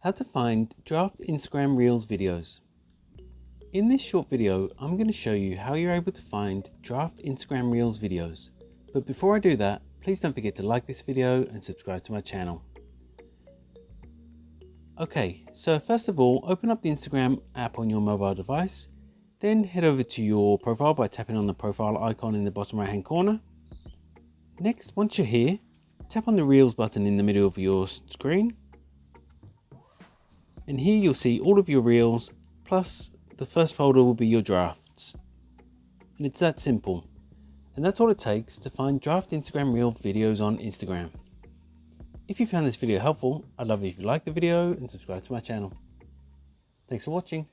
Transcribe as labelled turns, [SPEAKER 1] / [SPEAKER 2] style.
[SPEAKER 1] How to find draft Instagram Reels videos. In this short video, I'm going to show you how you're able to find draft Instagram Reels videos. But before I do that, please don't forget to like this video and subscribe to my channel. Okay, so first of all, open up the Instagram app on your mobile device. Then head over to your profile by tapping on the profile icon in the bottom right hand corner. Next, once you're here, tap on the Reels button in the middle of your screen. And here you'll see all of your Reels, plus the first folder will be your drafts. And it's that simple. And that's all it takes to find draft Instagram Reel videos on Instagram. If you found this video helpful, I'd love it if you like the video and subscribe to my channel. Thanks for watching.